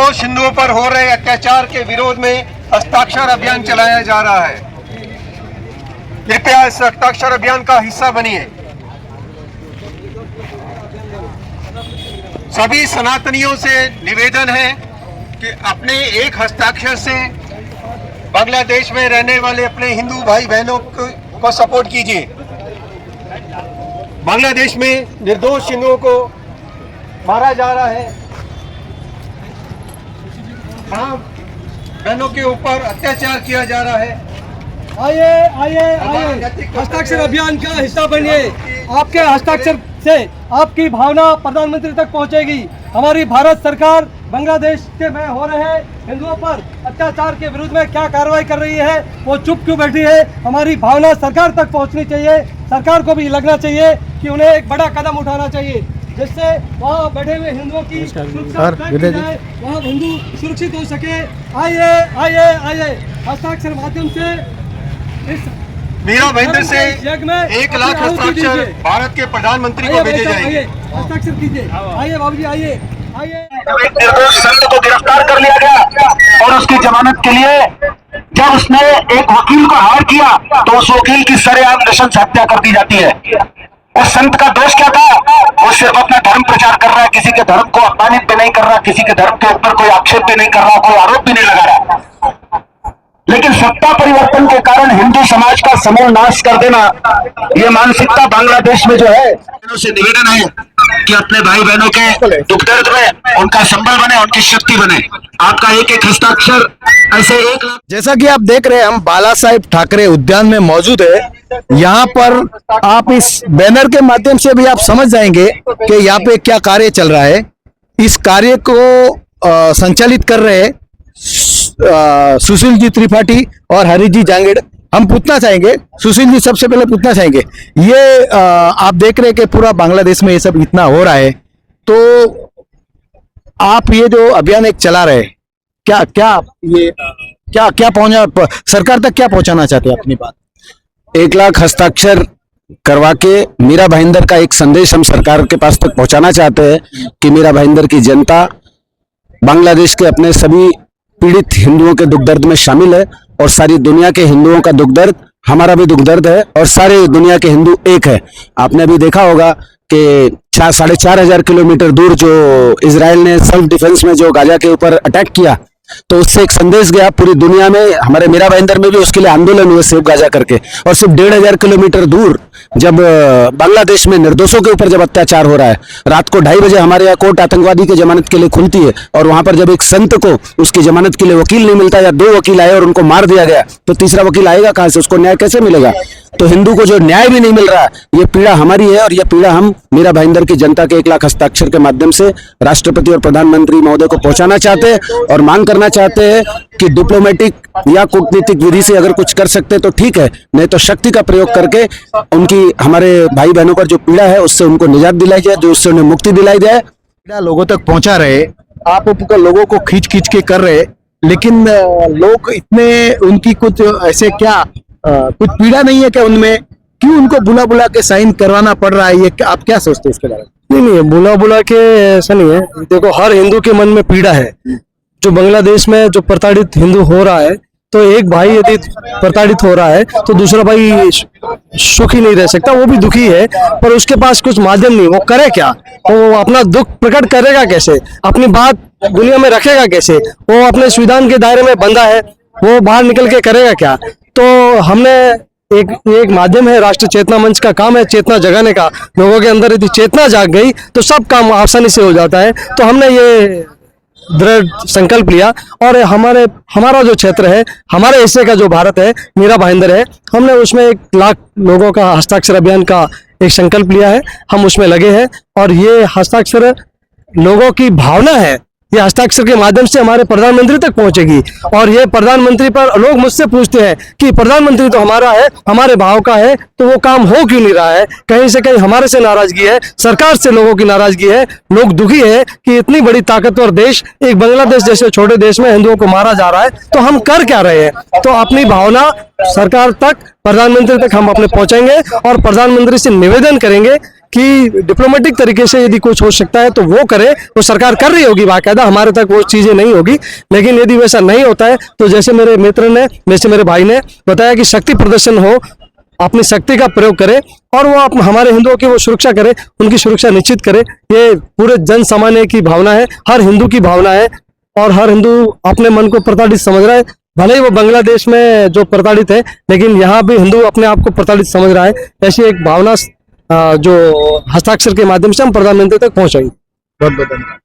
निर्दोष हिंदुओं पर हो रहे अत्याचार के विरोध में हस्ताक्षर अभियान चलाया जा रहा है। कृपया इस हस्ताक्षर अभियान का हिस्सा बनिए। सभी सनातनियों से निवेदन है कि अपने एक हस्ताक्षर से बांग्लादेश में रहने वाले अपने हिंदू भाई बहनों को सपोर्ट कीजिए। बांग्लादेश में निर्दोष हिंदुओं को मारा जा रहा है, हाँ, बहनों के ऊपर अत्याचार किया जा रहा है। आइए हस्ताक्षर अभियान का हिस्सा बनिए। आपके हस्ताक्षर से आपकी भावना प्रधानमंत्री तक पहुंचेगी। हमारी भारत सरकार बांग्लादेश के में हो रहे हिंदुओं पर अत्याचार के विरुद्ध में क्या कार्रवाई कर रही है, वो चुप क्यों बैठी है। हमारी भावना सरकार तक पहुंचनी चाहिए। सरकार को भी लगना चाहिए कि उन्हें एक बड़ा कदम उठाना चाहिए, जिससे वहाँ बैठे हुए हिंदुओं की सुरक्षा, वहाँ हिंदू सुरक्षित हो सके। आइए हस्ताक्षर माध्यम से इस मीरा भाईंदर से 1 लाख हस्ताक्षर भारत के प्रधानमंत्री को भेजे जाएंगे। हस्ताक्षर कीजिए। आइए बाबूजी, आइए। एक निर्दोष संत को गिरफ्तार कर लिया गया और उसकी जमानत के लिए जब उसने एक वकील को हायर किया तो उस वकील की सरेआम नृशंस हत्या कर दी जाती है। उस संत का दोष क्या था? वो सिर्फ अपना धर्म प्रचार कर रहा है, किसी के धर्म को अपमानित भी नहीं कर रहा, किसी के धर्म के ऊपर कोई आक्षेप भी नहीं कर रहा, कोई आरोप भी नहीं लगा रहा। लेकिन सत्ता परिवर्तन के कारण हिंदू समाज का समूल नाश कर देना, ये मानसिकता बांग्लादेश में जो है, से निवेदन है कि अपने भाई बहनों के दुख दर्द में उनका संबल बने, उनकी शक्ति बने। आपका एक एक हस्ताक्षर ऐसे 1 लाख। जैसा कि आप देख रहे हैं, हम बाला साहेब ठाकरे उद्यान में मौजूद है। यहाँ पर आप इस बैनर के माध्यम से भी आप समझ जाएंगे कि यहाँ पे क्या कार्य चल रहा है। इस कार्य को संचालित कर रहे सुशील जी त्रिपाठी और हरि जी जांगेड़। हम पूछना चाहेंगे, सुशील जी सबसे पहले पूछना चाहेंगे, ये आप देख रहे हैं कि पूरा बांग्लादेश में ये सब इतना हो रहा है, तो आप ये जो अभियान एक चला रहे, क्या क्या ये क्या पहुंचा सरकार तक, क्या पहुंचाना चाहते हैं अपनी बात? 1 लाख हस्ताक्षर करवा के मीरा भाईंदर का एक संदेश हम सरकार के पास तक पहुंचाना चाहते हैं कि मीरा भाईंदर की जनता बांग्लादेश के अपने सभी पीड़ित हिंदुओं के दुख दर्द में शामिल है और सारी दुनिया के हिंदुओं का दुख दर्द हमारा भी दुख दर्द है और सारे दुनिया के हिंदू एक है। आपने अभी देखा होगा कि 4,500 किलोमीटर दूर जो इजराइल ने सेल्फ डिफेंस में जो गाजा के ऊपर अटैक किया, तो उससे एक संदेश गया पूरी दुनिया में। हमारे मीरा भाईंदर में भी उसके लिए आंदोलन हुए सेव गाजा करके। और सिर्फ 1,500 किलोमीटर दूर जब बांग्लादेश में निर्दोषों के ऊपर जब अत्याचार हो रहा है, रात को 2:30 बजे हमारे यहाँ कोर्ट आतंकवादी की जमानत के लिए खुलती है और वहां पर जब एक संत को उसकी जमानत के लिए वकील नहीं मिलता या 2 वकील आए और उनको मार दिया गया, तो तीसरा वकील आएगा कहां से? उसको न्याय कैसे मिलेगा? तो हिंदू को जो न्याय भी नहीं मिल रहा है, ये पीड़ा हमारी है और ये पीड़ा हम मीरा भाईंदर की जनता के 1 लाख हस्ताक्षर के माध्यम से राष्ट्रपति और प्रधानमंत्री महोदय को पहुंचाना चाहते हैं और मांग करना चाहते हैं कि डिप्लोमेटिक या कूटनीतिक विधि से अगर कुछ कर सकते तो ठीक है, नहीं तो शक्ति का प्रयोग करके उनकी, हमारे भाई बहनों पर जो पीड़ा है उससे उनको निजात दिलाई जाए, जो उससे उन्हें मुक्ति दिलाई जाए। पीड़ा लोगों तक पहुंचा रहे, आप लोगों को खींच के कर रहे, लेकिन लोग इतने, उनकी कुछ ऐसे क्या कुछ पीड़ा नहीं है क्या उनमें? क्यों उनको बुला के साइन करवाना पड़ रहा है? ये आप क्या सोचते हैं इसके बारे में? नहीं, बुला के ऐसा नहीं है। देखो, हर हिंदू के मन में पीड़ा है। जो बांग्लादेश में जो प्रताड़ित हिंदू हो रहा है, तो एक भाई यदि प्रताड़ित हो रहा है तो दूसरा भाई सुखी नहीं रह सकता, वो भी दुखी है, पर उसके पास कुछ माध्यम नहीं। वो करे क्या? वो अपना दुख प्रकट करेगा कैसे? अपनी बात दुनिया में रखेगा कैसे? वो अपने संविधान के दायरे में बंधा है, वो बाहर निकल के करेगा क्या? तो हमने एक माध्यम है, राष्ट्र चेतना मंच का काम है चेतना जगाने का। लोगों के अंदर यदि चेतना जाग गई तो सब काम आसानी से हो जाता है। तो हमने ये दृढ़ संकल्प लिया और हमारा जो क्षेत्र है, हमारे हिस्से का जो भारत है, मीरा भाईंदर है, हमने उसमें 1 लाख लोगों का हस्ताक्षर अभियान का एक संकल्प लिया है। हम उसमें लगे हैं और ये हस्ताक्षर लोगों की भावना है, ये हस्ताक्षर के माध्यम से हमारे प्रधानमंत्री तक पहुंचेगी। और ये प्रधानमंत्री पर लोग मुझसे पूछते हैं कि प्रधानमंत्री तो हमारा है, हमारे भाव का है, तो वो काम हो क्यों नहीं रहा है? कहीं से कहीं हमारे से नाराजगी है, सरकार से लोगों की नाराजगी है। लोग दुखी है कि इतनी बड़ी ताकतवर देश, एक बांग्लादेश जैसे छोटे देश में हिंदुओं को मारा जा रहा है, तो हम कर क्या रहे हैं? तो अपनी भावना सरकार तक, प्रधानमंत्री तक हम अपने पहुंचाएंगे और प्रधानमंत्री से निवेदन करेंगे कि डिप्लोमेटिक तरीके से यदि कुछ हो सकता है तो वो करे, तो सरकार कर रही होगी बाकायदा, हमारे तक वो चीजें नहीं होगी। लेकिन यदि वैसा नहीं होता है तो जैसे मेरे मित्र ने, जैसे मेरे भाई ने बताया कि शक्ति प्रदर्शन हो, अपनी शक्ति का प्रयोग करे और वो हमारे हिंदुओं की वो सुरक्षा करे, उनकी सुरक्षा निश्चित करे। ये पूरे जन सामान्य की भावना है, हर हिंदू की भावना है और हर हिंदू अपने मन को प्रताड़ित समझ रहा है। भले ही वो बांग्लादेश में जो प्रताड़ित है, लेकिन यहाँ भी हिंदू अपने आप को प्रताड़ित समझ रहा है। ऐसी एक भावना जो हस्ताक्षर के माध्यम से हम प्रधानमंत्री तक पहुंचाएंगे। बहुत बहुत धन्यवाद।